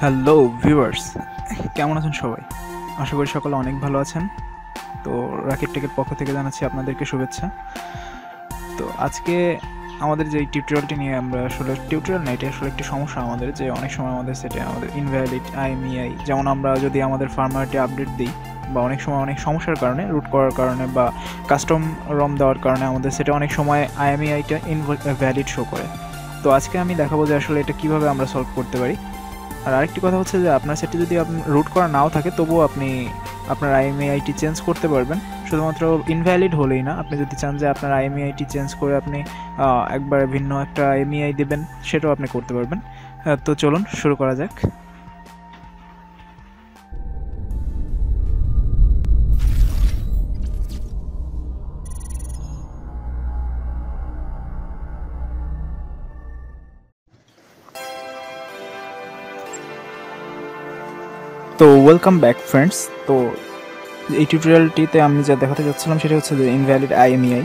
Hello viewers, কেমন আছেন সবাই? আশা করি সকলে অনেক ভালো আছেন। তো রাকিব টেকের পক্ষ থেকে জানাচ্ছি আপনাদেরকে শুভেচ্ছা। তো আজকে আমাদের যে টিউটোরিয়ালটি নিয়ে আমরা আসলে টিউটোরিয়াল না, এটা আসলে একটি সমস্যা আমাদের, যে অনেক সময় আমাদের সেটে আমাদের ইনভ্যালিড আইএমইআই, যেমন আমরা যদি আমাদের ফার্মওয়্যারটি আপডেট দিই বা অনেক সময় অনেক সমস্যার কারণে, রুট করার কারণে বা কাস্টম রম দেওয়ার কারণে আমাদের সেটে অনেক সময় আইএমইআইটা ইনভ্যালিড শো করে। তো আজকে আমি দেখাবো যে আসলে এটা কীভাবে আমরা সলভ করতে পারি। আর আরেকটি কথা হচ্ছে যে আপনার সেটে যদি রুট করা নাও থাকে, তবুও আপনি আপনার আইএমইআইটি চেঞ্জ করতে পারবেন। শুধুমাত্র ইনভ্যালিড হলেই না, আপনি যদি চান যে আপনার আইএমইআইটি চেঞ্জ করে আপনি একবারে ভিন্ন একটা আইএমইআই দেবেন, সেটাও আপনি করতে পারবেন। তো চলুন শুরু করা যাক। তো ওয়েলকাম ব্যাক ফ্রেন্ডস। তো এই টিউটোরিয়ালটিতে আমি যা দেখাতে যাচ্ছিলাম সেটা হচ্ছে যে ইনভ্যালিড আইএমইআই।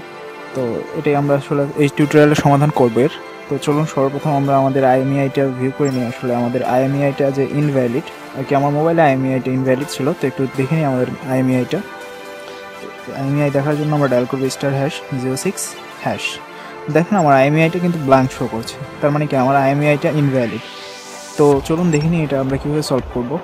তো এটাই আমরা আসলে এই টিউটোরিয়ালের সমাধান করবো এর। তো চলুন সর্বপ্রথম আমরা আমাদের আইএমইআইটা ভিউ করে নিই। আসলে আমাদের আইএমইআইটা যে ইনভ্যালিড, আর কি আমার মোবাইলে আইএমইআইটা ইনভ্যালিড ছিল। তো একটু দেখে নিই আমাদের আইএমইআইটা। আইএমইআই দেখার জন্য আমরা ডায়াল করবো *#06#। দেখেন আমার আইএমইআইটা কিন্তু ব্ল্যাঙ্ক শো করছে, তার মানে কি আমার আইএমইআইটা ইনভ্যালিড। তো চলুন দেখে নিই এটা আমরা কীভাবে সলভ করবো।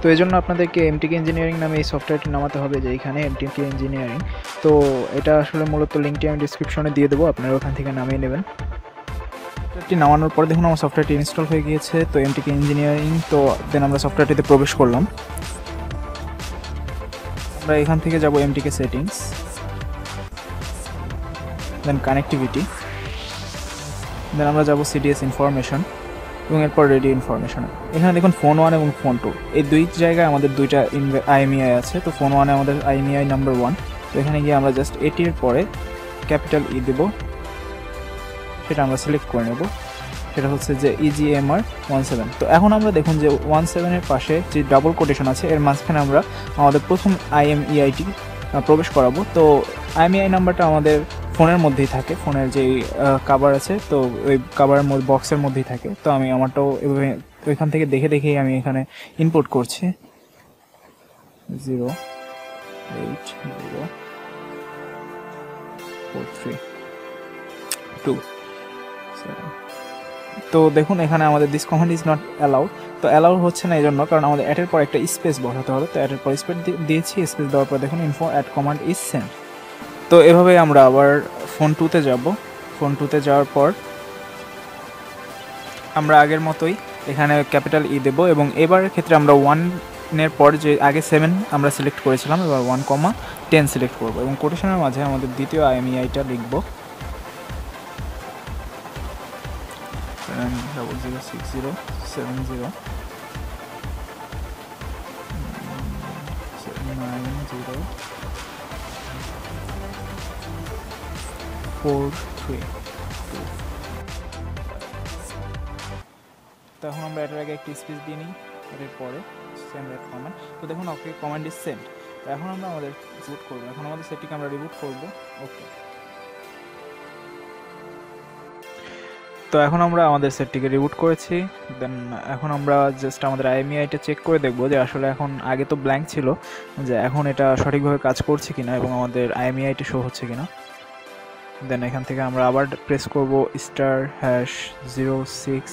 তো এই জন্য আপনাদেরকে এমটিকে ইঞ্জিনিয়ারিং নামে এই সফটওয়্যারটি নামাতে হবে, যে এইখানে এমটিকে ইঞ্জিনিয়ারিং। তো এটা আসলে মূলত লিঙ্কটি আমি ডিসক্রিপশনে দিয়ে দেবো, আপনারা ওখান থেকে নামিয়ে নেবেন। সফটওয়্যারটি নামানোর পরে দেখুন আমার সফটওয়্যারটি ইনস্টল হয়ে গিয়েছে। তো এমটিকে ইঞ্জিনিয়ারিং, তো দেন আমরা সফটওয়্যারটিতে প্রবেশ করলাম। আমরা এখান থেকে যাব এমটিকে সেটিংস, দেন কানেক্টিভিটি, দেন আমরা যাব সিডিএস ইনফরমেশন এবং এরপর রেডিও ইনফরমেশন। এখানে দেখুন ফোন 1 এবং ফোন 2, এই দুই জায়গায় আমাদের দুইটা আইএমইআই আছে। তো ফোন 1-এ আমাদের আইএমইআই নাম্বার 1। তো এখানে গিয়ে আমরা জাস্ট এটির পরে ক্যাপিটাল ই দেব, সেটা আমরা সিলেক্ট করে নেব। সেটা হচ্ছে যে EGMR17। তো এখন আমরা দেখুন যে 17-এর পাশে যে ডাবল কোটেশন আছে, এর মাঝখানে আমরা আমাদের প্রথম আইএমইআইটি প্রবেশ করাবো। তো আইএমইআই নাম্বারটা আমাদের ফোনের মধ্যেই থাকে, ফোনের যেই কাভার আছে, তো ওই কাভারের মধ্যে বক্সের মধ্যেই থাকে। তো আমি আমারটাও এভাবে ওইখান থেকে দেখে দেখেই আমি এখানে ইনপুট করছি 0804327। তো দেখুন এখানে আমাদের this command is not allowed. তো অ্যালাউ হচ্ছে না এই জন্য কারণ আমাদের অ্যাটের পর একটা স্পেস বসাতে হবে। তো অ্যাটের পর স্পেস দিয়েছি, স্পেস দেওয়ার পর দেখুন info at command is send. তো এভাবে আমরা আবার ফোন 2-তে যাব। ফোন 2-তে যাওয়ার পর আমরা আগের মতোই এখানে ক্যাপিটাল ই দেব এবং এবারের ক্ষেত্রে আমরা 1-এর পর যে আগে 7 আমরা সিলেক্ট করেছিলাম, এবার 1,10 সিলেক্ট করব এবং কোটেশনের মাঝে আমাদের দ্বিতীয় আইএমইআইটা লিখব 006070 432। তো এখন আমরা এটার আগে একটি স্পেস দিয়ে নিই, এর পরে সেন্ড এট কমান্ড। তো দেখুন ওকে, কমান্ড ইজ সেন্ড। তো এখন আমরা আমাদের রিবুট করবো, এখন আমাদের সেটটিকে আমরা রিবুট করবো। ওকে, তো এখন আমরা আমাদের সেটটিকে রিবুট করেছি। দেন এখন আমরা জাস্ট আমাদের আইএমইআইটা চেক করে দেখবো যে আসলে এখন আগে তো ব্ল্যাঙ্ক ছিল, যে এখন এটা সঠিকভাবে কাজ করছে কিনা এবং আমাদের আইএমইআইটি শো হচ্ছে কিনা। দেন এখান থেকে আমরা আবার প্রেস করব *06#।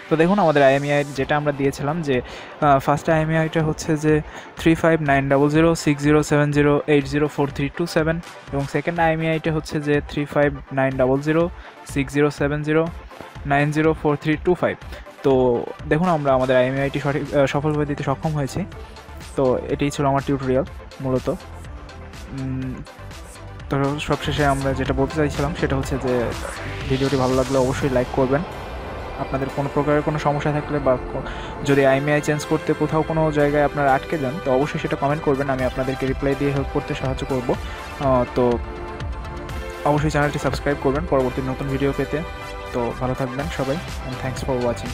তো দেখুন আমাদের আইএমইআই যেটা আমরা দিয়েছিলাম, যে ফার্স্ট আইএমইআইটা হচ্ছে যে 35900607080432 এবং সেকেন্ড আইএমইআইটা হচ্ছে যে 35900607090432। তো দেখুন আমরা আমাদের আইএমইআইটি সফলভাবে দিতে সক্ষম হয়েছি। তো এটাই ছিল আমার টিউটোরিয়াল মূলত। তো সবশেষে আমরা যেটা বলতে চাইছিলাম সেটা হচ্ছে যে ভিডিওটি ভালো লাগলে অবশ্যই লাইক করবেন। আপনাদের কোনো প্রকারের কোনো সমস্যা থাকলে বা যদি আইএমইআই চেঞ্জ করতে কোথাও কোনো জায়গায় আপনারা আটকে যান, তো অবশ্যই সেটা কমেন্ট করবেন, আমি আপনাদেরকে রিপ্লাই দিয়ে হেল্প করতে সাহায্য করব। তো অবশ্যই চ্যানেলটি সাবস্ক্রাইব করবেন পরবর্তী নতুন ভিডিও পেতে। তো ভালো থাকবেন সবাই, অ্যান্ড থ্যাঙ্কস ফর ওয়াচিং।